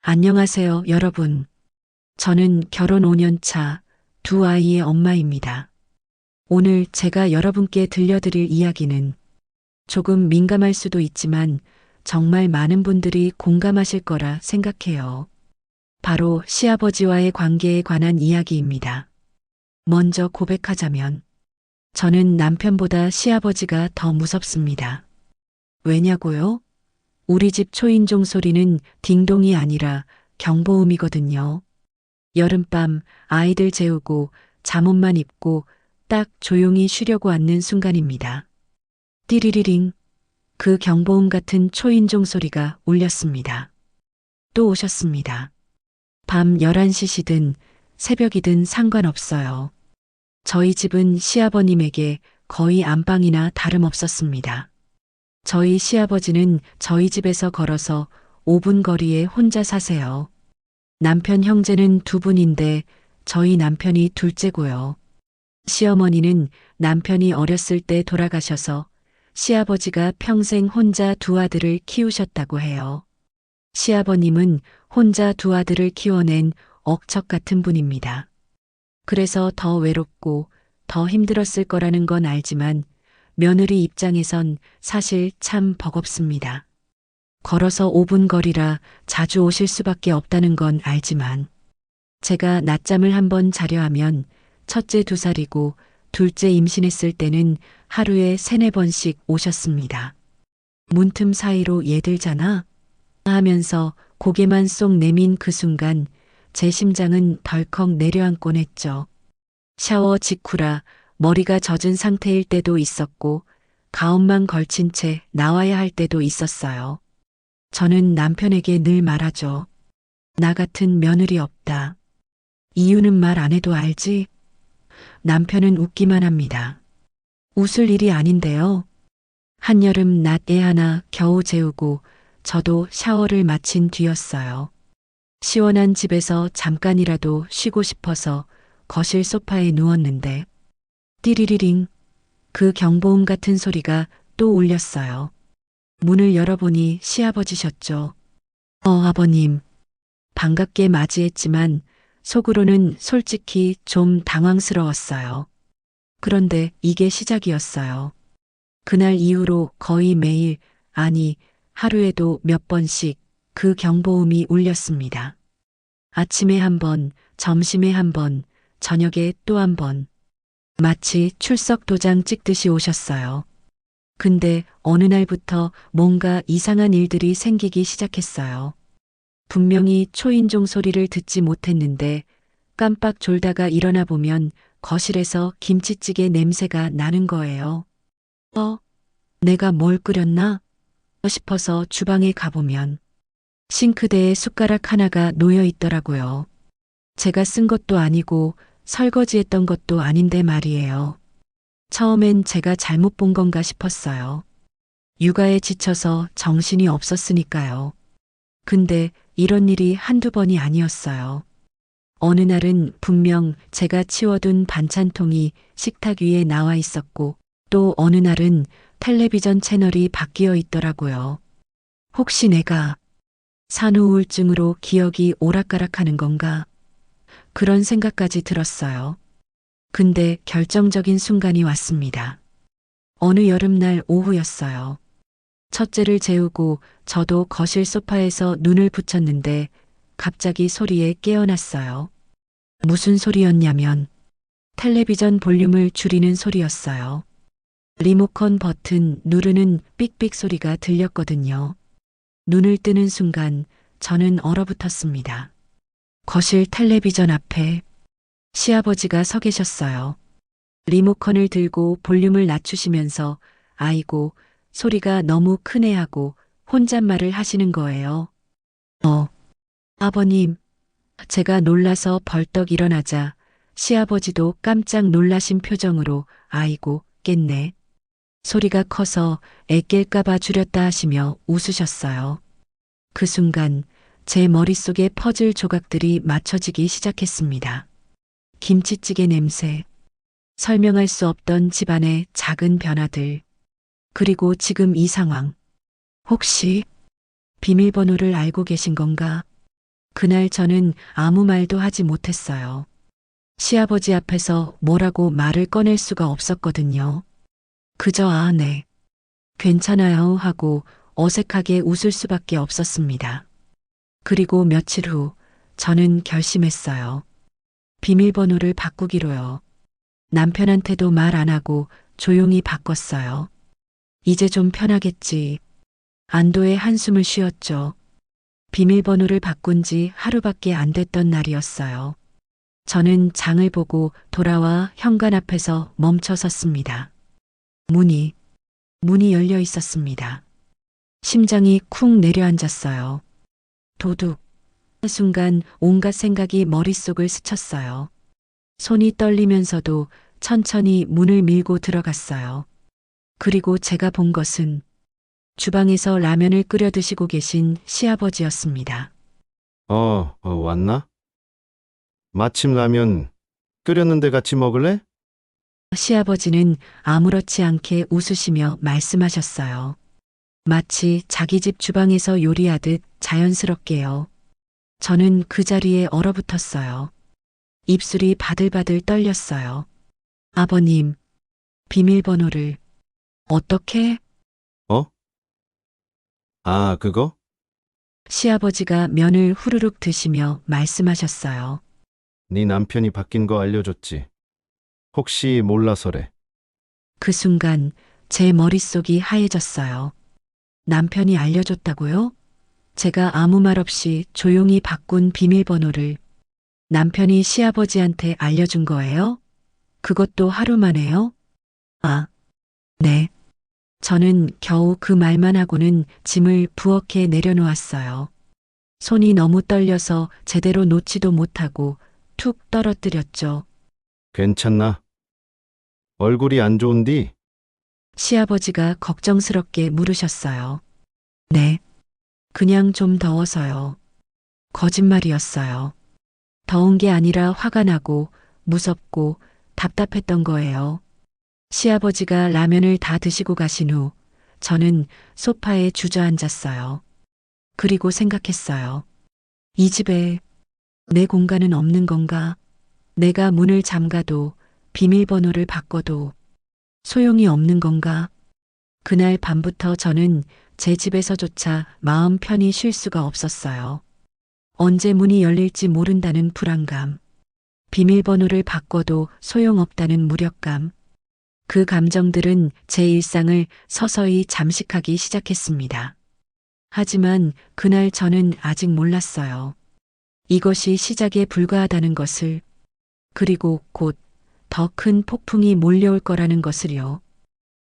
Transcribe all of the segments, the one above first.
안녕하세요, 여러분. 저는 결혼 5년 차 두 아이의 엄마입니다. 오늘 제가 여러분께 들려드릴 이야기는 조금 민감할 수도 있지만 정말 많은 분들이 공감하실 거라 생각해요. 바로 시아버지와의 관계에 관한 이야기입니다. 먼저 고백하자면 저는 남편보다 시아버지가 더 무섭습니다. 왜냐고요? 우리 집 초인종 소리는 딩동이 아니라 경보음이거든요. 여름밤 아이들 재우고 잠옷만 입고 딱 조용히 쉬려고 앉는 순간입니다. 띠리리링, 그 경보음 같은 초인종 소리가 울렸습니다. 또 오셨습니다. 밤 11시시든 새벽이든 상관없어요. 저희 집은 시아버님에게 거의 안방이나 다름없었습니다. 저희 시아버지는 저희 집에서 걸어서 5분 거리에 혼자 사세요. 남편 형제는 두 분인데 저희 남편이 둘째고요. 시어머니는 남편이 어렸을 때 돌아가셔서 시아버지가 평생 혼자 두 아들을 키우셨다고 해요. 시아버님은 혼자 두 아들을 키워낸 억척 같은 분입니다. 그래서 더 외롭고 더 힘들었을 거라는 건 알지만 며느리 입장에선 사실 참 버겁습니다. 걸어서 5분 거리라 자주 오실 수밖에 없다는 건 알지만 제가 낮잠을 한번 자려 하면 첫째 2살이고 둘째 임신했을 때는 하루에 3-4번씩 오셨습니다. 문틈 사이로 얘들잖아 하면서 고개만 쏙 내민 그 순간 제 심장은 덜컥 내려앉곤 했죠. 샤워 직후라 머리가 젖은 상태일 때도 있었고 가옷만 걸친 채 나와야 할 때도 있었어요. 저는 남편에게 늘 말하죠. 나 같은 며느리 없다. 이유는 말 안 해도 알지? 남편은 웃기만 합니다. 웃을 일이 아닌데요. 한여름 낮 애 하나 겨우 재우고 저도 샤워를 마친 뒤였어요. 시원한 집에서 잠깐이라도 쉬고 싶어서 거실 소파에 누웠는데 띠리리링, 그 경보음 같은 소리가 또 울렸어요. 문을 열어보니 시아버지셨죠. 아버님. 반갑게 맞이했지만 속으로는 솔직히 좀 당황스러웠어요. 그런데 이게 시작이었어요. 그날 이후로 거의 매일, 아니, 하루에도 몇 번씩 그 경보음이 울렸습니다. 아침에 한 번, 점심에 한 번, 저녁에 또 한 번. 마치 출석 도장 찍듯이 오셨어요. 근데 어느 날부터 뭔가 이상한 일들이 생기기 시작했어요. 분명히 초인종 소리를 듣지 못했는데 깜빡 졸다가 일어나 보면 거실에서 김치찌개 냄새가 나는 거예요. 내가 뭘 끓였나? 싶어서 주방에 가보면 싱크대에 숟가락 하나가 놓여 있더라고요. 제가 쓴 것도 아니고 설거지했던 것도 아닌데 말이에요. 처음엔 제가 잘못 본 건가 싶었어요. 육아에 지쳐서 정신이 없었으니까요. 근데 이런 일이 한두 번이 아니었어요. 어느 날은 분명 제가 치워둔 반찬통이 식탁 위에 나와 있었고 또 어느 날은 텔레비전 채널이 바뀌어 있더라고요. 혹시 내가 산후 우울증으로 기억이 오락가락하는 건가? 그런 생각까지 들었어요. 근데 결정적인 순간이 왔습니다. 어느 여름날 오후였어요. 첫째를 재우고 저도 거실 소파에서 눈을 붙였는데 갑자기 소리에 깨어났어요. 무슨 소리였냐면 텔레비전 볼륨을 줄이는 소리였어요. 리모컨 버튼 누르는 삑삑 소리가 들렸거든요. 눈을 뜨는 순간 저는 얼어붙었습니다. 거실 텔레비전 앞에 시아버지가 서 계셨어요. 리모컨을 들고 볼륨을 낮추시면서 아이고, 소리가 너무 크네 하고 혼잣말을 하시는 거예요. 아버님. 제가 놀라서 벌떡 일어나자 시아버지도 깜짝 놀라신 표정으로 아이고, 깼네. 소리가 커서 애 깰까봐 줄였다 하시며 웃으셨어요. 그 순간 제 머릿속에 퍼즐 조각들이 맞춰지기 시작했습니다. 김치찌개 냄새, 설명할 수 없던 집안의 작은 변화들, 그리고 지금 이 상황. 혹시 비밀번호를 알고 계신 건가? 그날 저는 아무 말도 하지 못했어요. 시아버지 앞에서 뭐라고 말을 꺼낼 수가 없었거든요. 그저 아, 네. 괜찮아요 하고 어색하게 웃을 수밖에 없었습니다. 그리고 며칠 후 저는 결심했어요. 비밀번호를 바꾸기로요. 남편한테도 말 안 하고 조용히 바꿨어요. 이제 좀 편하겠지. 안도의 한숨을 쉬었죠. 비밀번호를 바꾼 지 하루밖에 안 됐던 날이었어요. 저는 장을 보고 돌아와 현관 앞에서 멈춰 섰습니다. 문이 열려 있었습니다. 심장이 쿵 내려앉았어요. 도둑. 그 순간 온갖 생각이 머릿속을 스쳤어요. 손이 떨리면서도 천천히 문을 밀고 들어갔어요. 그리고 제가 본 것은 주방에서 라면을 끓여 드시고 계신 시아버지였습니다. 왔나? 마침 라면 끓였는데 같이 먹을래? 시아버지는 아무렇지 않게 웃으시며 말씀하셨어요. 마치 자기 집 주방에서 요리하듯 자연스럽게요. 저는 그 자리에 얼어붙었어요. 입술이 바들바들 떨렸어요. 아버님, 비밀번호를 어떻게? 어? 아, 그거? 시아버지가 면을 후루룩 드시며 말씀하셨어요. 네 남편이 바뀐 거 알려줬지. 혹시 몰라서래. 그 순간 제 머릿속이 하얘졌어요. 남편이 알려줬다고요? 제가 아무 말 없이 조용히 바꾼 비밀번호를 남편이 시아버지한테 알려준 거예요? 그것도 하루 만에요? 아, 네. 저는 겨우 그 말만 하고는 짐을 부엌에 내려놓았어요. 손이 너무 떨려서 제대로 놓지도 못하고 툭 떨어뜨렸죠. 괜찮나? 얼굴이 안 좋은디? 시아버지가 걱정스럽게 물으셨어요. 네. 그냥 좀 더워서요. 거짓말이었어요. 더운 게 아니라 화가 나고 무섭고 답답했던 거예요. 시아버지가 라면을 다 드시고 가신 후 저는 소파에 주저앉았어요. 그리고 생각했어요. 이 집에 내 공간은 없는 건가? 내가 문을 잠가도 비밀번호를 바꿔도 소용이 없는 건가? 그날 밤부터 저는 제 집에서조차 마음 편히 쉴 수가 없었어요. 언제 문이 열릴지 모른다는 불안감, 비밀번호를 바꿔도 소용없다는 무력감, 그 감정들은 제 일상을 서서히 잠식하기 시작했습니다. 하지만 그날 저는 아직 몰랐어요. 이것이 시작에 불과하다는 것을, 그리고 곧 더 큰 폭풍이 몰려올 거라는 것을요.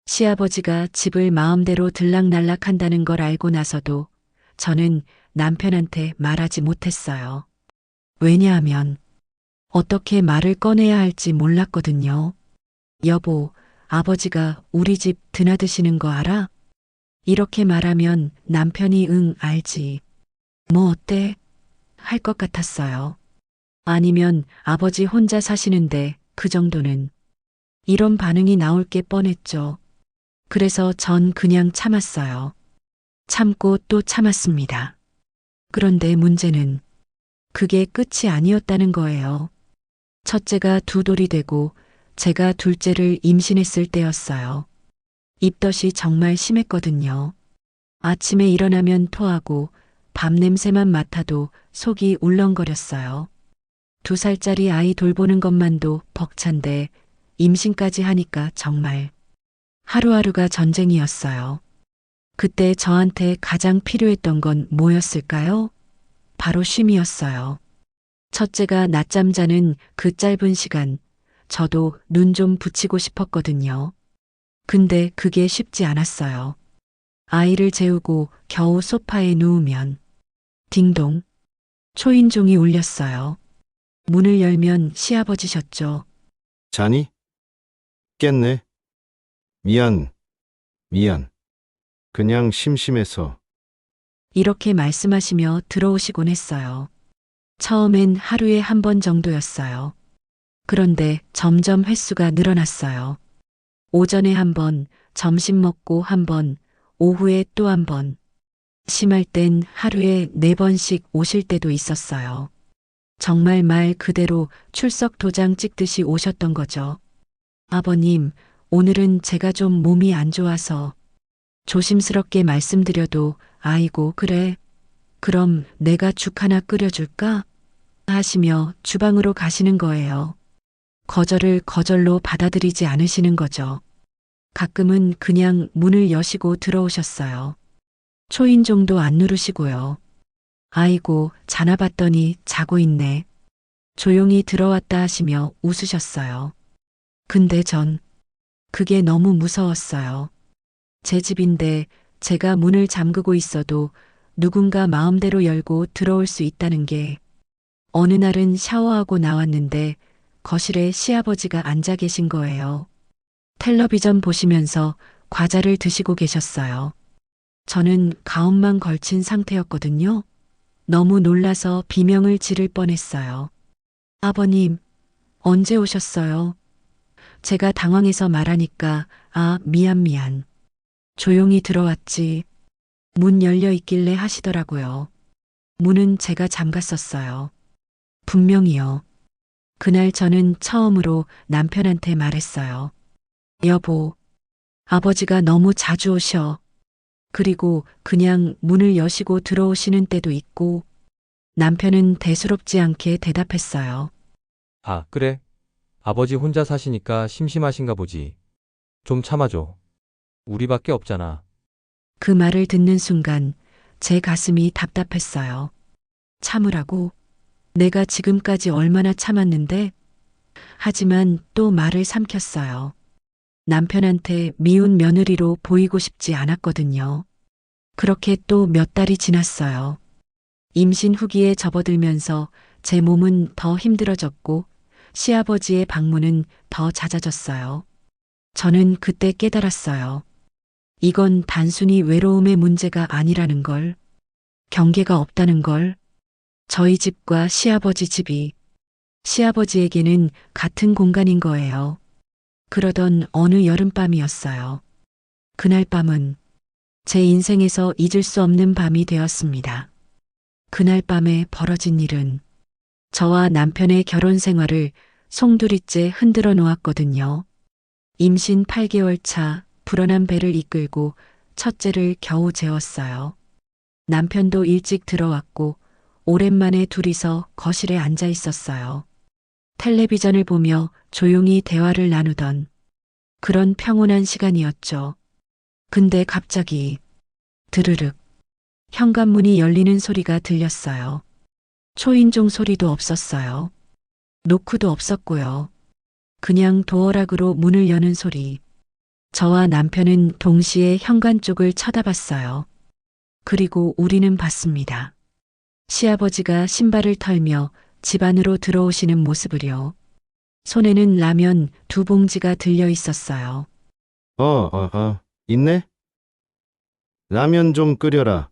시아버지가 집을 마음대로 들락날락한다는 걸 알고 나서도 저는 남편한테 말하지 못했어요. 왜냐하면 어떻게 말을 꺼내야 할지 몰랐거든요. 여보, 아버지가 우리 집 드나드시는 거 알아? 이렇게 말하면 남편이 응, 알지. 뭐 어때? 할 것 같았어요. 아니면 아버지 혼자 사시는데 그 정도는. 이런 반응이 나올 게 뻔했죠. 그래서 전 그냥 참았어요. 참고 또 참았습니다. 그런데 문제는 그게 끝이 아니었다는 거예요. 첫째가 두 돌이 되고 제가 둘째를 임신했을 때였어요. 입덧이 정말 심했거든요. 아침에 일어나면 토하고 밤 냄새만 맡아도 속이 울렁거렸어요. 2살짜리 아이 돌보는 것만도 벅찬데 임신까지 하니까 정말 하루하루가 전쟁이었어요. 그때 저한테 가장 필요했던 건 뭐였을까요? 바로 쉼이었어요. 첫째가 낮잠 자는 그 짧은 시간, 저도 눈 좀 붙이고 싶었거든요. 근데 그게 쉽지 않았어요. 아이를 재우고 겨우 소파에 누우면 딩동, 초인종이 울렸어요. 문을 열면 시아버지셨죠. 자니? 깼네. 미안. 그냥 심심해서. 이렇게 말씀하시며 들어오시곤 했어요. 처음엔 하루에 한 번 정도였어요. 그런데 점점 횟수가 늘어났어요. 오전에 한 번, 점심 먹고 한 번, 오후에 또 한 번. 심할 땐 하루에 4번씩 오실 때도 있었어요. 정말 말 그대로 출석 도장 찍듯이 오셨던 거죠. 아버님, 오늘은 제가 좀 몸이 안 좋아서 조심스럽게 말씀드려도 아이고, 그래. 그럼 내가 죽 하나 끓여줄까? 하시며 주방으로 가시는 거예요. 거절을 거절로 받아들이지 않으시는 거죠. 가끔은 그냥 문을 여시고 들어오셨어요. 초인종도 안 누르시고요. 아이고, 자나 봤더니 자고 있네. 조용히 들어왔다 하시며 웃으셨어요. 근데 전 그게 너무 무서웠어요. 제 집인데 제가 문을 잠그고 있어도 누군가 마음대로 열고 들어올 수 있다는 게 어느 날은 샤워하고 나왔는데 거실에 시아버지가 앉아 계신 거예요. 텔레비전 보시면서 과자를 드시고 계셨어요. 저는 가운만 걸친 상태였거든요. 너무 놀라서 비명을 지를 뻔했어요. 아버님, 언제 오셨어요? 제가 당황해서 말하니까 아, 미안. 조용히 들어왔지. 문 열려 있길래 하시더라고요. 문은 제가 잠갔었어요. 분명히요. 그날 저는 처음으로 남편한테 말했어요. 여보, 아버지가 너무 자주 오셔. 그리고 그냥 문을 여시고 들어오시는 때도 있고, 남편은 대수롭지 않게 대답했어요. 아, 그래? 아버지 혼자 사시니까 심심하신가 보지. 좀 참아줘. 우리밖에 없잖아. 그 말을 듣는 순간 제 가슴이 답답했어요. 참으라고? 내가 지금까지 얼마나 참았는데? 하지만 또 말을 삼켰어요. 남편한테 미운 며느리로 보이고 싶지 않았거든요. 그렇게 또 몇 달이 지났어요. 임신 후기에 접어들면서 제 몸은 더 힘들어졌고 시아버지의 방문은 더 잦아졌어요. 저는 그때 깨달았어요. 이건 단순히 외로움의 문제가 아니라는 걸, 경계가 없다는 걸, 저희 집과 시아버지 집이 시아버지에게는 같은 공간인 거예요. 그러던 어느 여름밤이었어요. 그날 밤은 제 인생에서 잊을 수 없는 밤이 되었습니다. 그날 밤에 벌어진 일은 저와 남편의 결혼 생활을 송두리째 흔들어 놓았거든요. 임신 8개월 차 불어난 배를 이끌고 첫째를 겨우 재웠어요. 남편도 일찍 들어왔고 오랜만에 둘이서 거실에 앉아 있었어요. 텔레비전을 보며 조용히 대화를 나누던 그런 평온한 시간이었죠. 근데 갑자기 드르륵 현관문이 열리는 소리가 들렸어요. 초인종 소리도 없었어요. 노크도 없었고요. 그냥 도어락으로 문을 여는 소리. 저와 남편은 동시에 현관 쪽을 쳐다봤어요. 그리고 우리는 봤습니다. 시아버지가 신발을 털며 집 안으로 들어오시는 모습을요. 손에는 라면 2봉지가 들려 있었어요. 있네? 라면 좀 끓여라.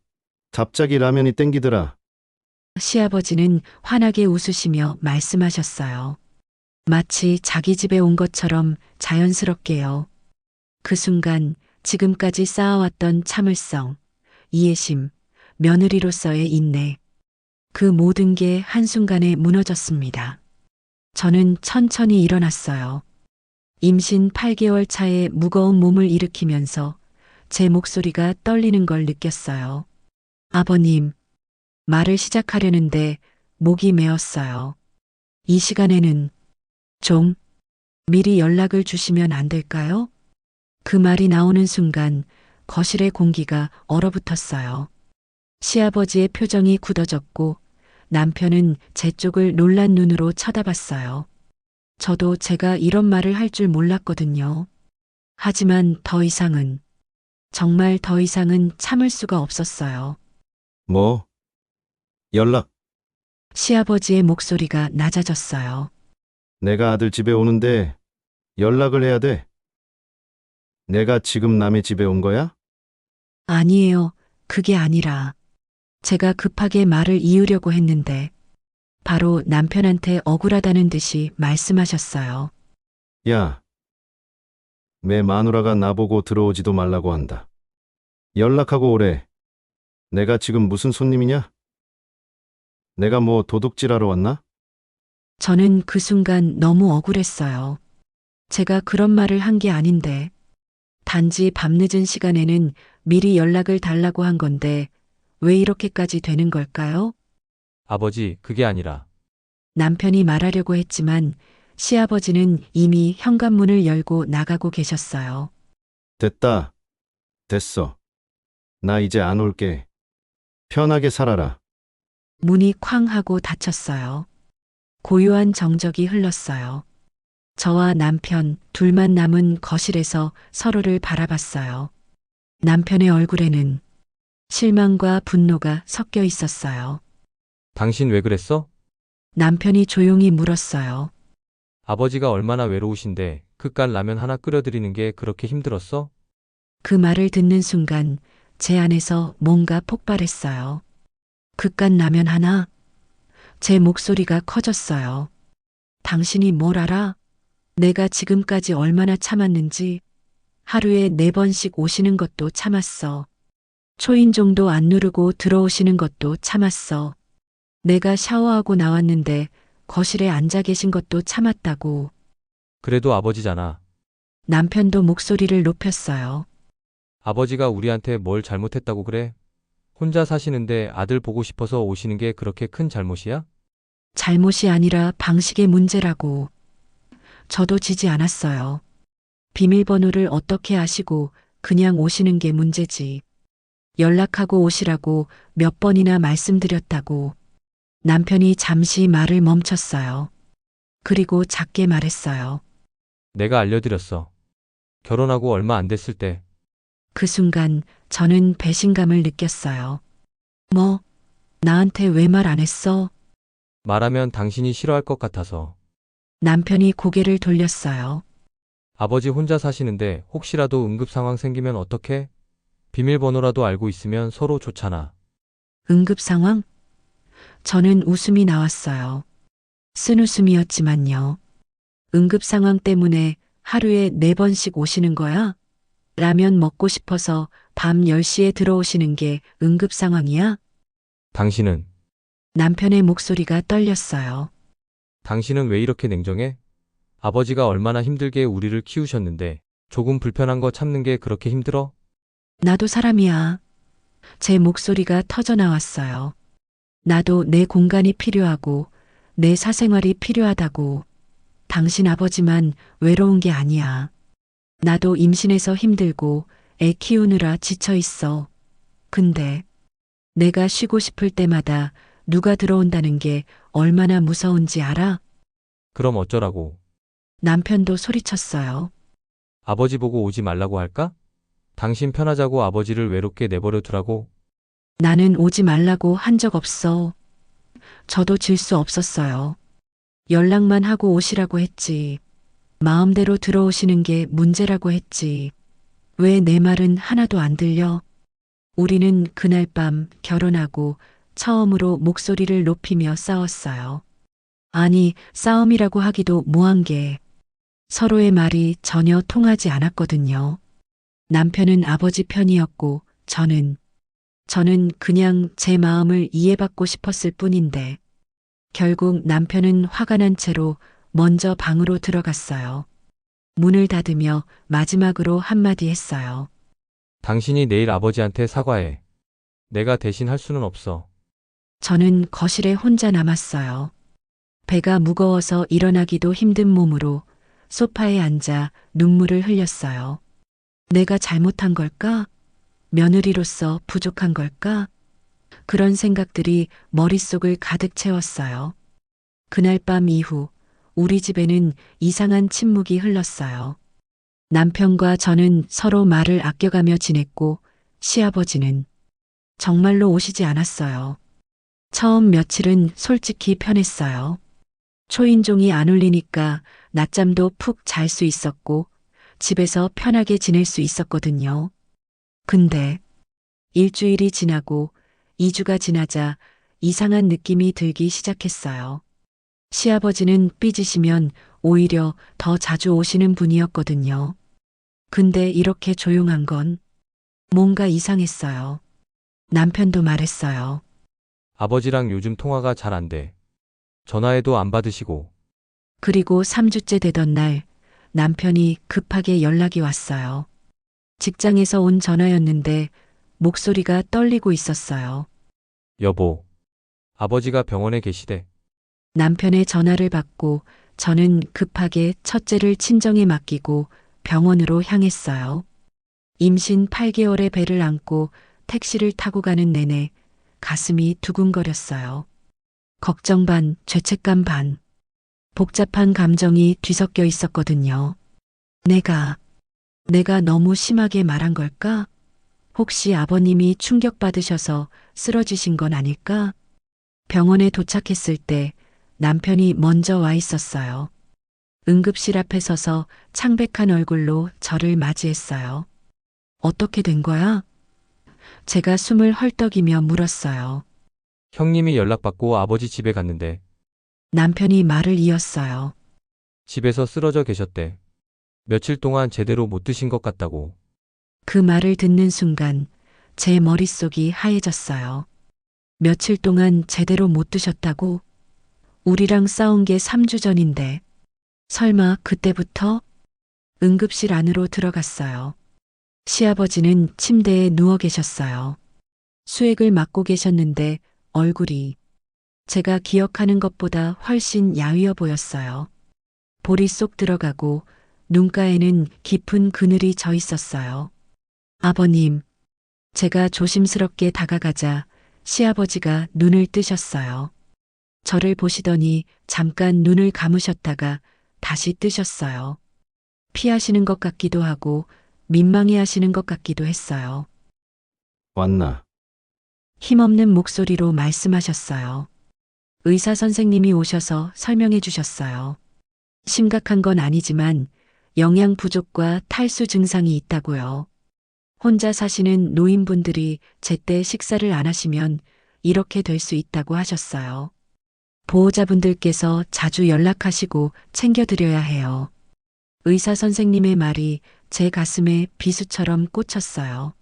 갑자기 라면이 땡기더라. 시아버지는 환하게 웃으시며 말씀하셨어요. 마치 자기 집에 온 것처럼 자연스럽게요. 그 순간 지금까지 쌓아왔던 참을성, 이해심, 며느리로서의 인내, 그 모든 게 한순간에 무너졌습니다. 저는 천천히 일어났어요. 임신 8개월 차에 무거운 몸을 일으키면서 제 목소리가 떨리는 걸 느꼈어요. 아버님, 말을 시작하려는데 목이 메었어요. 이 시간에는 좀 미리 연락을 주시면 안 될까요? 그 말이 나오는 순간 거실의 공기가 얼어붙었어요. 시아버지의 표정이 굳어졌고 남편은 제 쪽을 놀란 눈으로 쳐다봤어요. 저도 제가 이런 말을 할 줄 몰랐거든요. 하지만 더 이상은, 정말 더 이상은 참을 수가 없었어요. 뭐? 연락. 시아버지의 목소리가 낮아졌어요. 내가 아들 집에 오는데 연락을 해야 돼. 내가 지금 남의 집에 온 거야? 아니에요. 그게 아니라 제가 급하게 말을 이으려고 했는데 바로 남편한테 억울하다는 듯이 말씀하셨어요. 야, 내 마누라가 나보고 들어오지도 말라고 한다. 연락하고 오래. 내가 지금 무슨 손님이냐? 내가 뭐 도둑질하러 왔나? 저는 그 순간 너무 억울했어요. 제가 그런 말을 한 게 아닌데, 단지 밤늦은 시간에는 미리 연락을 달라고 한 건데, 왜 이렇게까지 되는 걸까요? 아버지, 그게 아니라. 남편이 말하려고 했지만, 시아버지는 이미 현관문을 열고 나가고 계셨어요. 됐다. 됐어. 나 이제 안 올게. 편하게 살아라. 문이 쾅 하고 닫혔어요. 고요한 정적이 흘렀어요. 저와 남편 둘만 남은 거실에서 서로를 바라봤어요. 남편의 얼굴에는 실망과 분노가 섞여 있었어요. 당신 왜 그랬어? 남편이 조용히 물었어요. 아버지가 얼마나 외로우신데 그깟 라면 하나 끓여드리는 게 그렇게 힘들었어? 그 말을 듣는 순간 제 안에서 뭔가 폭발했어요. 그깟 라면 하나? 제 목소리가 커졌어요. 당신이 뭘 알아? 내가 지금까지 얼마나 참았는지. 하루에 4번씩 오시는 것도 참았어. 초인종도 안 누르고 들어오시는 것도 참았어. 내가 샤워하고 나왔는데 거실에 앉아 계신 것도 참았다고. 그래도 아버지잖아. 남편도 목소리를 높였어요. 아버지가 우리한테 뭘 잘못했다고 그래? 혼자 사시는데 아들 보고 싶어서 오시는 게 그렇게 큰 잘못이야? 잘못이 아니라 방식의 문제라고. 저도 지지 않았어요. 비밀번호를 어떻게 아시고 그냥 오시는 게 문제지. 연락하고 오시라고 몇 번이나 말씀드렸다고. 남편이 잠시 말을 멈췄어요. 그리고 작게 말했어요. 내가 알려드렸어. 결혼하고 얼마 안 됐을 때 그 순간 저는 배신감을 느꼈어요. 뭐, 나한테 왜 말 안 했어? 말하면 당신이 싫어할 것 같아서. 남편이 고개를 돌렸어요. 아버지 혼자 사시는데 혹시라도 응급 상황 생기면 어떡해? 비밀번호라도 알고 있으면 서로 좋잖아. 응급 상황? 저는 웃음이 나왔어요. 쓴웃음이었지만요. 응급 상황 때문에 하루에 4번씩 오시는 거야? 라면 먹고 싶어서 밤 10시에 들어오시는 게 응급 상황이야? 당신은 남편의 목소리가 떨렸어요. 당신은 왜 이렇게 냉정해? 아버지가 얼마나 힘들게 우리를 키우셨는데 조금 불편한 거 참는 게 그렇게 힘들어? 나도 사람이야. 제 목소리가 터져 나왔어요. 나도 내 공간이 필요하고 내 사생활이 필요하다고. 당신 아버지만 외로운 게 아니야. 나도 임신해서 힘들고 애 키우느라 지쳐 있어. 근데 내가 쉬고 싶을 때마다 누가 들어온다는 게 얼마나 무서운지 알아? 그럼 어쩌라고? 남편도 소리쳤어요. 아버지 보고 오지 말라고 할까? 당신 편하자고 아버지를 외롭게 내버려 두라고? 나는 오지 말라고 한 적 없어. 저도 질 수 없었어요. 연락만 하고 오시라고 했지. 마음대로 들어오시는 게 문제라고 했지. 왜 내 말은 하나도 안 들려? 우리는 그날 밤 결혼하고 처음으로 목소리를 높이며 싸웠어요. 아니, 싸움이라고 하기도 뭐한 게 서로의 말이 전혀 통하지 않았거든요. 남편은 아버지 편이었고 저는 그냥 제 마음을 이해받고 싶었을 뿐인데 결국 남편은 화가 난 채로 먼저 방으로 들어갔어요. 문을 닫으며 마지막으로 한마디 했어요. 당신이 내일 아버지한테 사과해. 내가 대신 할 수는 없어. 저는 거실에 혼자 남았어요. 배가 무거워서 일어나기도 힘든 몸으로 소파에 앉아 눈물을 흘렸어요. 내가 잘못한 걸까? 며느리로서 부족한 걸까? 그런 생각들이 머릿속을 가득 채웠어요. 그날 밤 이후 우리 집에는 이상한 침묵이 흘렀어요. 남편과 저는 서로 말을 아껴가며 지냈고 시아버지는 정말로 오시지 않았어요. 처음 며칠은 솔직히 편했어요. 초인종이 안 울리니까 낮잠도 푹 잘 수 있었고 집에서 편하게 지낼 수 있었거든요. 근데 일주일이 지나고 2주가 지나자 이상한 느낌이 들기 시작했어요. 시아버지는 삐지시면 오히려 더 자주 오시는 분이었거든요. 근데 이렇게 조용한 건 뭔가 이상했어요. 남편도 말했어요. 아버지랑 요즘 통화가 잘 안 돼. 전화해도 안 받으시고. 그리고 3주째 되던 날 남편이 급하게 연락이 왔어요. 직장에서 온 전화였는데 목소리가 떨리고 있었어요. 여보, 아버지가 병원에 계시대. 남편의 전화를 받고 저는 급하게 첫째를 친정에 맡기고 병원으로 향했어요. 임신 8개월의 배를 안고 택시를 타고 가는 내내 가슴이 두근거렸어요. 걱정 반, 죄책감 반. 복잡한 감정이 뒤섞여 있었거든요. 내가 너무 심하게 말한 걸까? 혹시 아버님이 충격받으셔서 쓰러지신 건 아닐까? 병원에 도착했을 때 남편이 먼저 와 있었어요. 응급실 앞에 서서 창백한 얼굴로 저를 맞이했어요. 어떻게 된 거야? 제가 숨을 헐떡이며 물었어요. 형님이 연락받고 아버지 집에 갔는데 남편이 말을 이었어요. 집에서 쓰러져 계셨대. 며칠 동안 제대로 못 드신 것 같다고. 그 말을 듣는 순간 제 머릿속이 하얘졌어요. 며칠 동안 제대로 못 드셨다고? 우리랑 싸운 게 3주 전인데. 설마 그때부터? 응급실 안으로 들어갔어요. 시아버지는 침대에 누워 계셨어요. 수액을 맞고 계셨는데 얼굴이 제가 기억하는 것보다 훨씬 야위어 보였어요. 볼이 쏙 들어가고 눈가에는 깊은 그늘이 져 있었어요. 아버님, 제가 조심스럽게 다가가자 시아버지가 눈을 뜨셨어요. 저를 보시더니 잠깐 눈을 감으셨다가 다시 뜨셨어요. 피하시는 것 같기도 하고 민망해 하시는 것 같기도 했어요. 왔나? 힘없는 목소리로 말씀하셨어요. 의사 선생님이 오셔서 설명해 주셨어요. 심각한 건 아니지만 영양 부족과 탈수 증상이 있다고요. 혼자 사시는 노인분들이 제때 식사를 안 하시면 이렇게 될 수 있다고 하셨어요. 보호자분들께서 자주 연락하시고 챙겨드려야 해요. 의사 선생님의 말이 제 가슴에 비수처럼 꽂혔어요.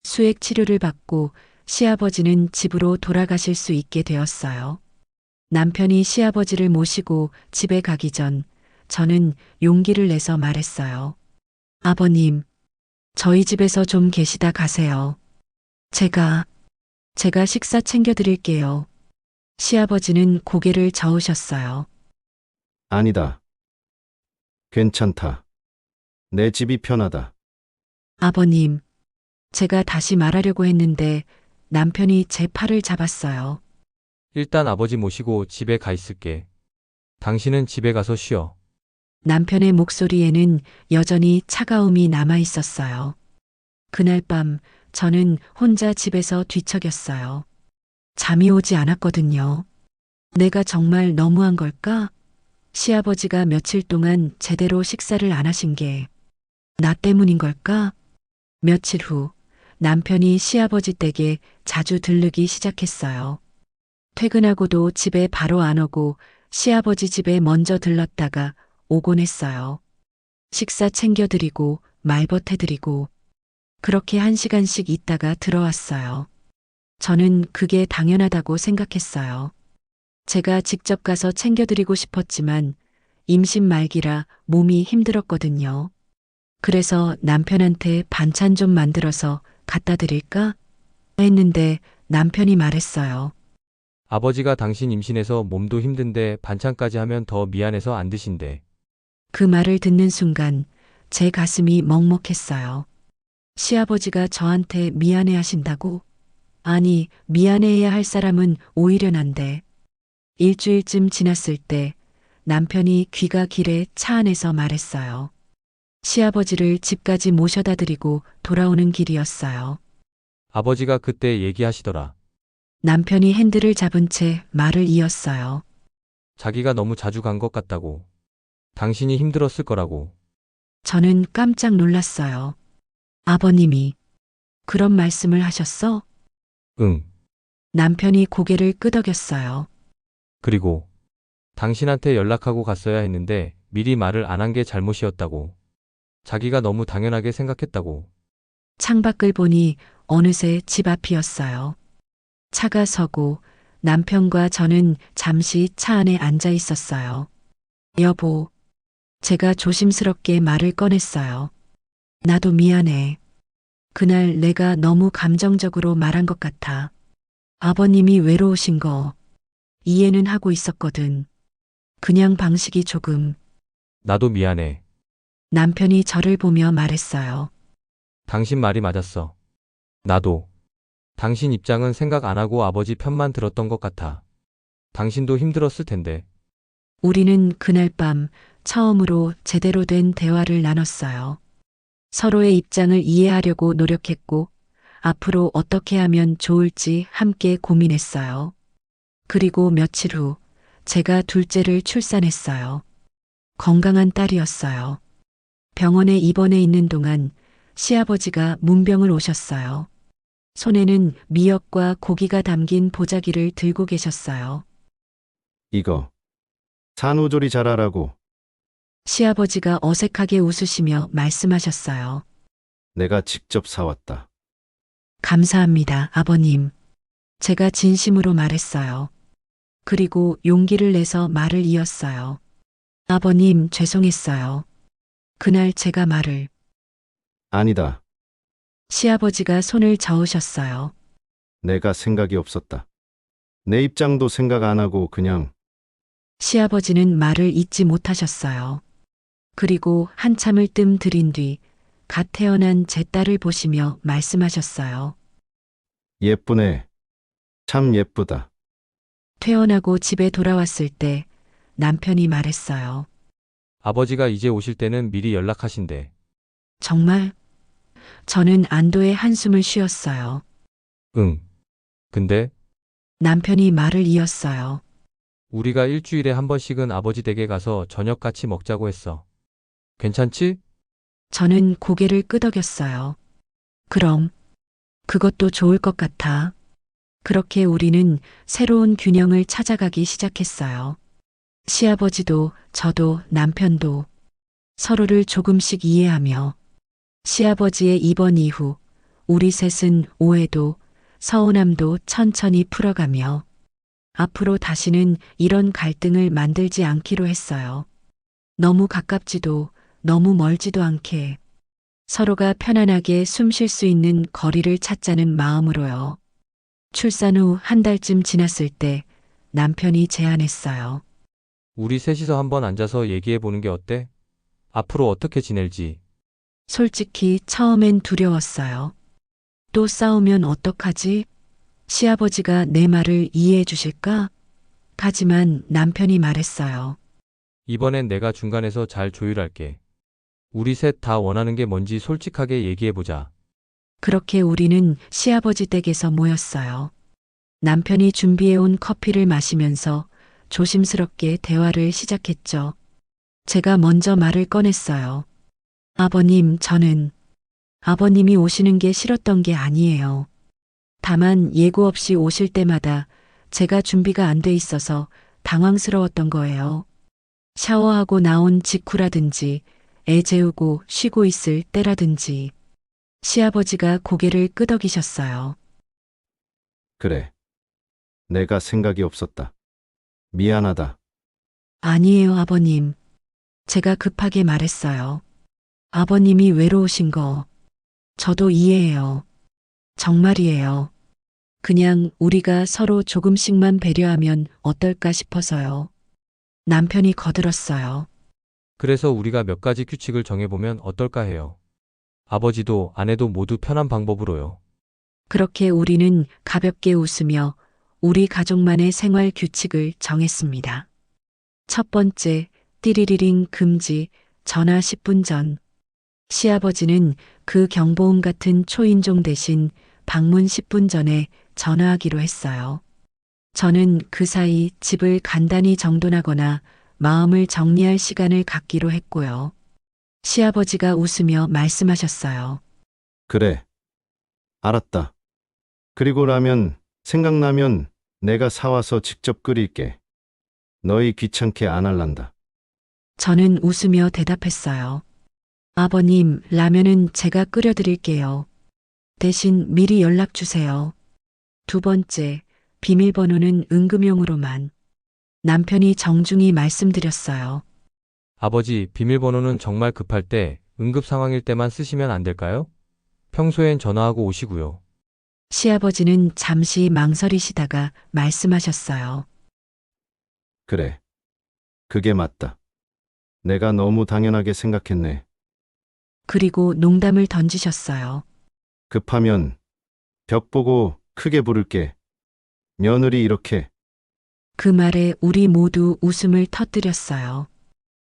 수액 치료를 받고 시아버지는 집으로 돌아가실 수 있게 되었어요. 남편이 시아버지를 모시고 집에 가기 전 저는 용기를 내서 말했어요. 아버님, 저희 집에서 좀 계시다 가세요. 제가 식사 챙겨드릴게요. 시아버지는 고개를 저으셨어요. 아니다. 괜찮다. 내 집이 편하다. 아버님, 제가 다시 말하려고 했는데 남편이 제 팔을 잡았어요. 일단 아버지 모시고 집에 가 있을게. 당신은 집에 가서 쉬어. 남편의 목소리에는 여전히 차가움이 남아 있었어요. 그날 밤 저는 혼자 집에서 뒤척였어요. 잠이 오지 않았거든요. 내가 정말 너무한 걸까? 시아버지가 며칠 동안 제대로 식사를 안 하신 게 나 때문인 걸까? 며칠 후 남편이 시아버지 댁에 자주 들르기 시작했어요. 퇴근하고도 집에 바로 안 오고 시아버지 집에 먼저 들렀다가 오곤 했어요. 식사 챙겨드리고 말벗해드리고 그렇게 1시간씩 있다가 들어왔어요. 저는 그게 당연하다고 생각했어요. 제가 직접 가서 챙겨드리고 싶었지만 임신 말기라 몸이 힘들었거든요. 그래서 남편한테 반찬 좀 만들어서 갖다 드릴까? 했는데 남편이 말했어요. 아버지가 당신 임신해서 몸도 힘든데 반찬까지 하면 더 미안해서 안 드신대. 그 말을 듣는 순간 제 가슴이 먹먹했어요. 시아버지가 저한테 미안해 하신다고? 아니, 미안해해야 할 사람은 오히려 난데. 일주일쯤 지났을 때 남편이 귀가 길에 차 안에서 말했어요. 시아버지를 집까지 모셔다 드리고 돌아오는 길이었어요. 아버지가 그때 얘기하시더라. 남편이 핸들을 잡은 채 말을 이었어요. 자기가 너무 자주 간 것 같다고. 당신이 힘들었을 거라고. 저는 깜짝 놀랐어요. 아버님이 그런 말씀을 하셨어? 응. 남편이 고개를 끄덕였어요. 그리고 당신한테 연락하고 갔어야 했는데 미리 말을 안 한 게 잘못이었다고. 자기가 너무 당연하게 생각했다고. 창밖을 보니 어느새 집 앞이었어요. 차가 서고 남편과 저는 잠시 차 안에 앉아 있었어요. 여보, 제가 조심스럽게 말을 꺼냈어요. 나도 미안해. 그날 내가 너무 감정적으로 말한 것 같아. 아버님이 외로우신 거 이해는 하고 있었거든. 그냥 방식이 조금. 나도 미안해. 남편이 저를 보며 말했어요. 당신 말이 맞았어. 나도. 당신 입장은 생각 안 하고 아버지 편만 들었던 것 같아. 당신도 힘들었을 텐데. 우리는 그날 밤 처음으로 제대로 된 대화를 나눴어요. 서로의 입장을 이해하려고 노력했고, 앞으로 어떻게 하면 좋을지 함께 고민했어요. 그리고 며칠 후, 제가 둘째를 출산했어요. 건강한 딸이었어요. 병원에 입원해 있는 동안 시아버지가 문병을 오셨어요. 손에는 미역과 고기가 담긴 보자기를 들고 계셨어요. 이거. 산후조리 잘하라고. 시아버지가 어색하게 웃으시며 말씀하셨어요. 내가 직접 사왔다. 감사합니다, 아버님. 제가 진심으로 말했어요. 그리고 용기를 내서 말을 이었어요. 아버님, 죄송했어요. 그날 제가 말을. 아니다. 시아버지가 손을 저으셨어요. 내가 생각이 없었다. 내 입장도 생각 안 하고 그냥 시아버지는 말을 잇지 못하셨어요. 그리고 한참을 뜸 들인 뒤 갓 태어난 제 딸을 보시며 말씀하셨어요. 예쁘네. 참 예쁘다. 퇴원하고 집에 돌아왔을 때 남편이 말했어요. 아버지가 이제 오실 때는 미리 연락하신대. 정말? 저는 안도의 한숨을 쉬었어요. 응. 근데 남편이 말을 이었어요. 우리가 일주일에 한 번씩은 아버지 댁에 가서 저녁 같이 먹자고 했어. 괜찮지? 저는 고개를 끄덕였어요. 그럼, 그것도 좋을 것 같아. 그렇게 우리는 새로운 균형을 찾아가기 시작했어요. 시아버지도 저도 남편도 서로를 조금씩 이해하며 시아버지의 입원 이후 우리 셋은 오해도 서운함도 천천히 풀어가며 앞으로 다시는 이런 갈등을 만들지 않기로 했어요. 너무 가깝지도 너무 멀지도 않게 서로가 편안하게 숨 쉴 수 있는 거리를 찾자는 마음으로요. 출산 후 한 달쯤 지났을 때 남편이 제안했어요. 우리 셋이서 한번 앉아서 얘기해 보는 게 어때? 앞으로 어떻게 지낼지. 솔직히 처음엔 두려웠어요. 또 싸우면 어떡하지? 시아버지가 내 말을 이해해 주실까? 하지만 남편이 말했어요. 이번엔 내가 중간에서 잘 조율할게. 우리 셋 다 원하는 게 뭔지 솔직하게 얘기해 보자. 그렇게 우리는 시아버지 댁에서 모였어요. 남편이 준비해온 커피를 마시면서 조심스럽게 대화를 시작했죠. 제가 먼저 말을 꺼냈어요. 아버님, 저는 아버님이 오시는 게 싫었던 게 아니에요. 다만 예고 없이 오실 때마다 제가 준비가 안 돼 있어서 당황스러웠던 거예요. 샤워하고 나온 직후라든지 애 재우고 쉬고 있을 때라든지 시아버지가 고개를 끄덕이셨어요. 그래. 내가 생각이 없었다. 미안하다. 아니에요, 아버님. 제가 급하게 말했어요. 아버님이 외로우신 거 저도 이해해요. 정말이에요. 그냥 우리가 서로 조금씩만 배려하면 어떨까 싶어서요. 남편이 거들었어요. 그래서 우리가 몇 가지 규칙을 정해보면 어떨까 해요. 아버지도 아내도 모두 편한 방법으로요. 그렇게 우리는 가볍게 웃으며 우리 가족만의 생활 규칙을 정했습니다. 첫 번째, 띠리리링 금지, 전화 10분 전. 시아버지는 그 경보음 같은 초인종 대신 방문 10분 전에 전화하기로 했어요. 저는 그 사이 집을 간단히 정돈하거나 마음을 정리할 시간을 갖기로 했고요. 시아버지가 웃으며 말씀하셨어요. 그래. 알았다. 그리고 라면 생각나면 내가 사와서 직접 끓일게. 너희 귀찮게 안 할란다. 저는 웃으며 대답했어요. 아버님, 라면은 제가 끓여드릴게요. 대신 미리 연락 주세요. 두 번째, 비밀번호는 응급용으로만. 남편이 정중히 말씀드렸어요. 아버지, 비밀번호는 정말 급할 때, 응급 상황일 때만 쓰시면 안 될까요? 평소엔 전화하고 오시고요. 시아버지는 잠시 망설이시다가 말씀하셨어요. 그래. 그게 맞다. 내가 너무 당연하게 생각했네. 그리고 농담을 던지셨어요. 급하면 벽 보고 크게 부를게. 며느리 이렇게. 그 말에 우리 모두 웃음을 터뜨렸어요.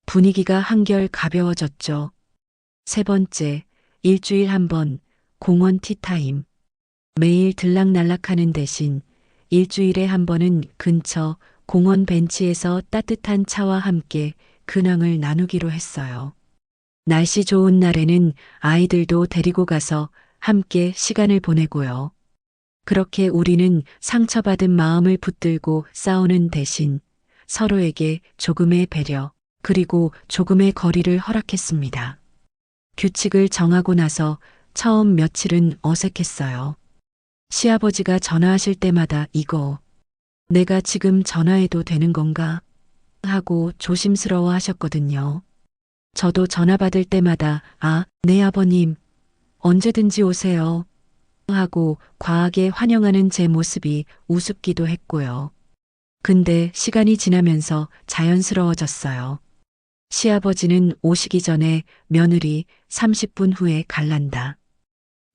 분위기가 한결 가벼워졌죠. 세 번째, 일주일 한 번 공원 티타임. 매일 들락날락하는 대신 일주일에 한 번은 근처 공원 벤치에서 따뜻한 차와 함께 근황을 나누기로 했어요. 날씨 좋은 날에는 아이들도 데리고 가서 함께 시간을 보내고요. 그렇게 우리는 상처받은 마음을 붙들고 싸우는 대신 서로에게 조금의 배려, 그리고 조금의 거리를 허락했습니다. 규칙을 정하고 나서 처음 며칠은 어색했어요. 시아버지가 전화하실 때마다 이거, 내가 지금 전화해도 되는 건가? 하고 조심스러워 하셨거든요. 저도 전화 받을 때마다 네 아버님, 언제든지 오세요. 하고 과하게 환영하는 제 모습이 우습기도 했고요. 근데 시간이 지나면서 자연스러워졌어요. 시아버지는 오시기 전에 며느리 30분 후에 갈란다.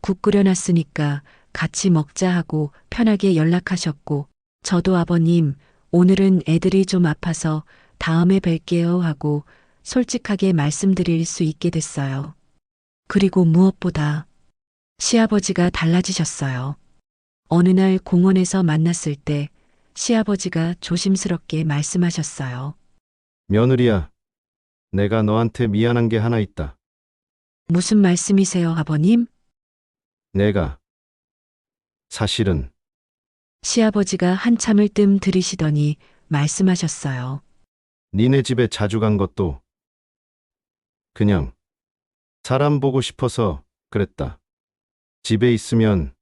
국 끓여놨으니까 같이 먹자 하고 편하게 연락하셨고, 저도 아버님, 오늘은 애들이 좀 아파서 다음에 뵐게요 하고 솔직하게 말씀드릴 수 있게 됐어요. 그리고 무엇보다 시아버지가 달라지셨어요. 어느 날 공원에서 만났을 때 시아버지가 조심스럽게 말씀하셨어요. 며느리야, 내가 너한테 미안한 게 하나 있다. 무슨 말씀이세요, 아버님? 내가 사실은 시아버지가 한참을 뜸 들이시더니 말씀하셨어요. 니네 집에 자주 간 것도 그냥 사람 보고 싶어서 그랬다. 집에 있으면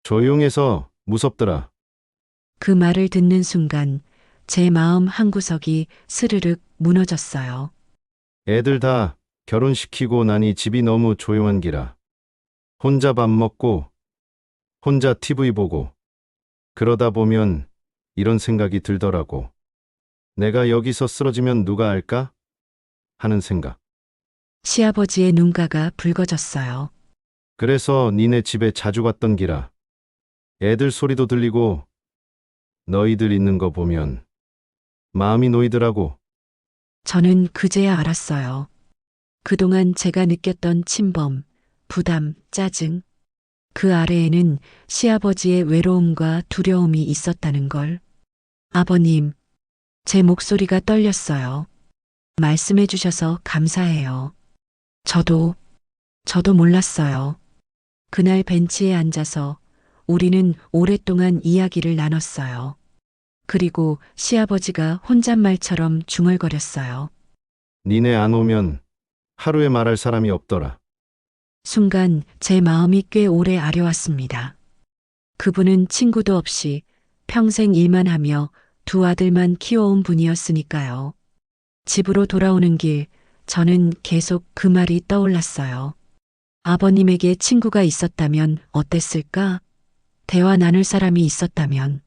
조용해서 무섭더라. 그 말을 듣는 순간 제 마음 한구석이 스르륵 무너졌어요. 애들 다 결혼시키고 나니 집이 너무 조용한 기라. 혼자 밥 먹고 혼자 TV 보고 그러다 보면 이런 생각이 들더라고. 내가 여기서 쓰러지면 누가 알까? 하는 생각. 시아버지의 눈가가 붉어졌어요. 그래서 니네 집에 자주 갔던 기라. 애들 소리도 들리고 너희들 있는 거 보면 마음이 놓이더라고. 저는 그제야 알았어요. 그동안 제가 느꼈던 침범, 부담, 짜증. 그 아래에는 시아버지의 외로움과 두려움이 있었다는 걸. 아버님, 제 목소리가 떨렸어요. 말씀해 주셔서 감사해요. 저도 몰랐어요. 그날 벤치에 앉아서 우리는 오랫동안 이야기를 나눴어요. 그리고 시아버지가 혼잣말처럼 중얼거렸어요. 니네 안 오면 하루에 말할 사람이 없더라. 순간 제 마음이 꽤 오래 아려왔습니다. 그분은 친구도 없이 평생 일만 하며 두 아들만 키워온 분이었으니까요. 집으로 돌아오는 길, 저는 계속 그 말이 떠올랐어요. 아버님에게 친구가 있었다면 어땠을까? 대화 나눌 사람이 있었다면.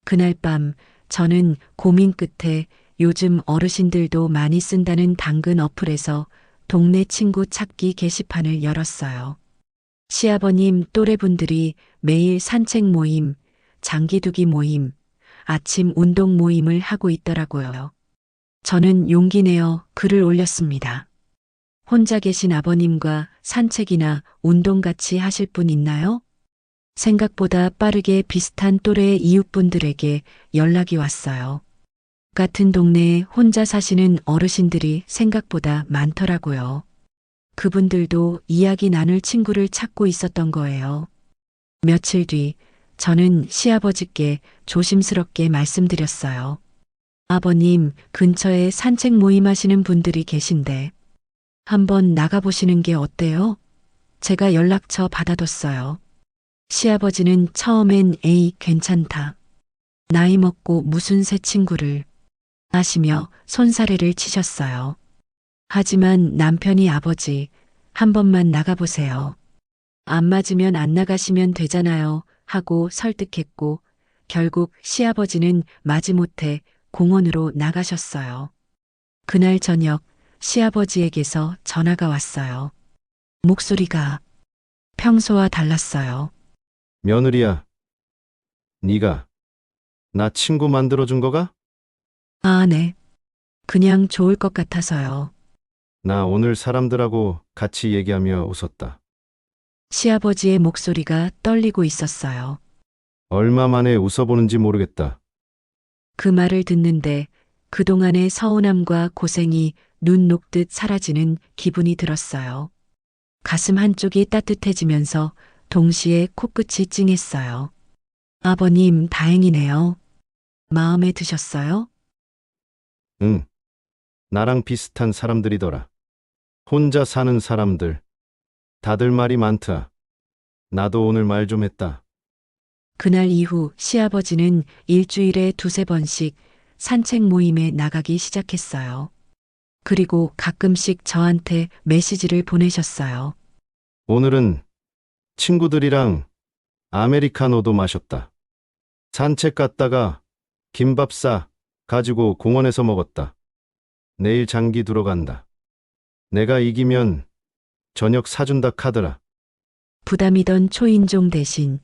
그날 밤 저는 고민 끝에 요즘 어르신들도 많이 쓴다는 당근 어플에서 동네 친구 찾기 게시판을 열었어요. 시아버님 또래분들이 매일 산책 모임, 장기두기 모임, 아침 운동 모임을 하고 있더라고요. 저는 용기 내어 글을 올렸습니다. 혼자 계신 아버님과 산책이나 운동 같이 하실 분 있나요? 생각보다 빠르게 비슷한 또래의 이웃분들에게 연락이 왔어요. 같은 동네에 혼자 사시는 어르신들이 생각보다 많더라고요. 그분들도 이야기 나눌 친구를 찾고 있었던 거예요. 며칠 뒤 저는 시아버지께 조심스럽게 말씀드렸어요. 아버님, 근처에 산책 모임 하시는 분들이 계신데 한번 나가보시는 게 어때요? 제가 연락처 받아뒀어요. 시아버지는 처음엔 에이, 괜찮다. 나이 먹고 무슨 새 친구를 하시며 손사래를 치셨어요. 하지만 남편이 아버지, 한 번만 나가보세요. 안 맞으면 안 나가시면 되잖아요. 하고 설득했고, 결국 시아버지는 마지못해 공원으로 나가셨어요. 그날 저녁 시아버지에게서 전화가 왔어요. 목소리가 평소와 달랐어요. 며느리야, 네가 나 친구 만들어준 거가? 아, 네. 그냥 좋을 것 같아서요. 나 오늘 사람들하고 같이 얘기하며 웃었다. 시아버지의 목소리가 떨리고 있었어요. 얼마 만에 웃어보는지 모르겠다. 그 말을 듣는데 그동안의 서운함과 고생이 눈 녹듯 사라지는 기분이 들었어요. 가슴 한쪽이 따뜻해지면서 동시에 코끝이 찡했어요. 아버님, 다행이네요. 마음에 드셨어요? 응. 나랑 비슷한 사람들이더라. 혼자 사는 사람들. 다들 말이 많다. 나도 오늘 말 좀 했다. 그날 이후 시아버지는 일주일에 두세 번씩 산책 모임에 나가기 시작했어요. 그리고 가끔씩 저한테 메시지를 보내셨어요. 오늘은 친구들이랑 아메리카노도 마셨다. 산책 갔다가 김밥 싸 가지고 공원에서 먹었다. 내일 장기 두러 간다. 내가 이기면 저녁 사준다 카더라. 부담이던 초인종 대신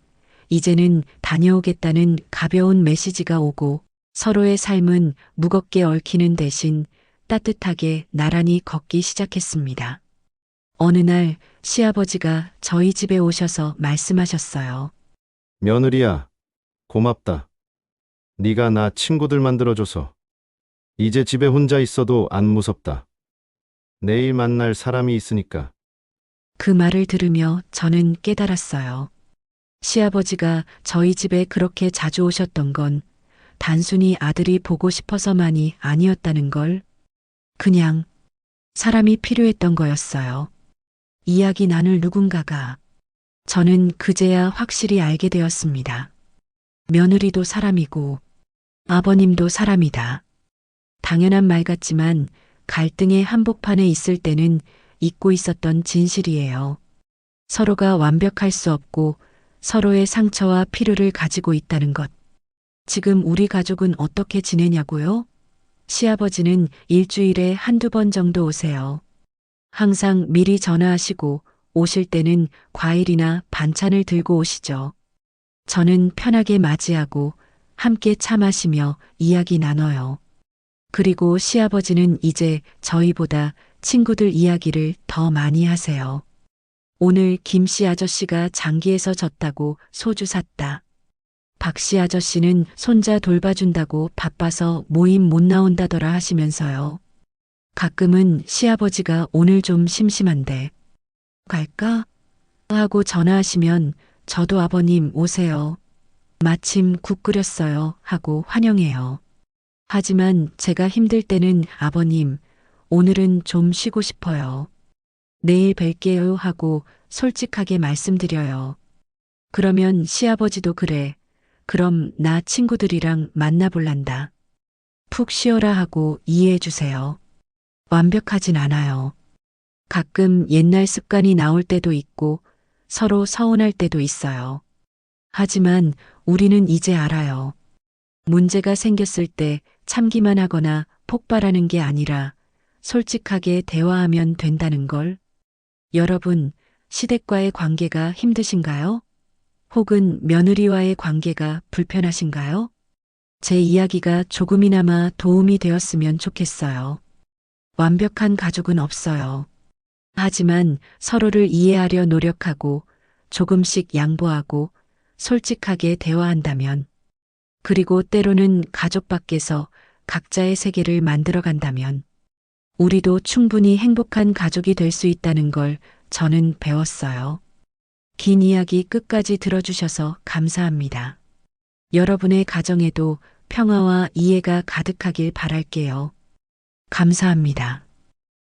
이제는 다녀오겠다는 가벼운 메시지가 오고 서로의 삶은 무겁게 얽히는 대신 따뜻하게 나란히 걷기 시작했습니다. 어느 날 시아버지가 저희 집에 오셔서 말씀하셨어요. 며느리야, 고맙다. 네가 나 친구들 만들어줘서. 이제 집에 혼자 있어도 안 무섭다. 내일 만날 사람이 있으니까. 그 말을 들으며 저는 깨달았어요. 시아버지가 저희 집에 그렇게 자주 오셨던 건 단순히 아들이 보고 싶어서만이 아니었다는 걸, 그냥 사람이 필요했던 거였어요. 이야기 나눌 누군가가. 저는 그제야 확실히 알게 되었습니다. 며느리도 사람이고 아버님도 사람이다. 당연한 말 같지만 갈등의 한복판에 있을 때는 잊고 있었던 진실이에요. 서로가 완벽할 수 없고 서로의 상처와 필요를 가지고 있다는 것. 지금 우리 가족은 어떻게 지내냐고요? 시아버지는 일주일에 한두 번 정도 오세요. 항상 미리 전화하시고 오실 때는 과일이나 반찬을 들고 오시죠. 저는 편하게 맞이하고 함께 차 마시며 이야기 나눠요. 그리고 시아버지는 이제 저희보다 친구들 이야기를 더 많이 하세요. 오늘 김씨 아저씨가 장기에서 졌다고 소주 샀다. 박씨 아저씨는 손자 돌봐준다고 바빠서 모임 못 나온다더라 하시면서요. 가끔은 시아버지가 오늘 좀 심심한데 갈까? 하고 전화하시면 저도 아버님 오세요. 마침 국 끓였어요 하고 환영해요. 하지만 제가 힘들 때는 아버님, 오늘은 좀 쉬고 싶어요. 내일 뵐게요 하고 솔직하게 말씀드려요. 그러면 시아버지도 그래. 그럼 나 친구들이랑 만나볼란다. 푹 쉬어라 하고 이해해 주세요. 완벽하진 않아요. 가끔 옛날 습관이 나올 때도 있고 서로 서운할 때도 있어요. 하지만 우리는 이제 알아요. 문제가 생겼을 때 참기만 하거나 폭발하는 게 아니라 솔직하게 대화하면 된다는 걸. 여러분, 시댁과의 관계가 힘드신가요? 혹은 며느리와의 관계가 불편하신가요? 제 이야기가 조금이나마 도움이 되었으면 좋겠어요. 완벽한 가족은 없어요. 하지만 서로를 이해하려 노력하고 조금씩 양보하고 솔직하게 대화한다면, 그리고 때로는 가족 밖에서 각자의 세계를 만들어 간다면 우리도 충분히 행복한 가족이 될 수 있다는 걸 저는 배웠어요. 긴 이야기 끝까지 들어주셔서 감사합니다. 여러분의 가정에도 평화와 이해가 가득하길 바랄게요. 감사합니다.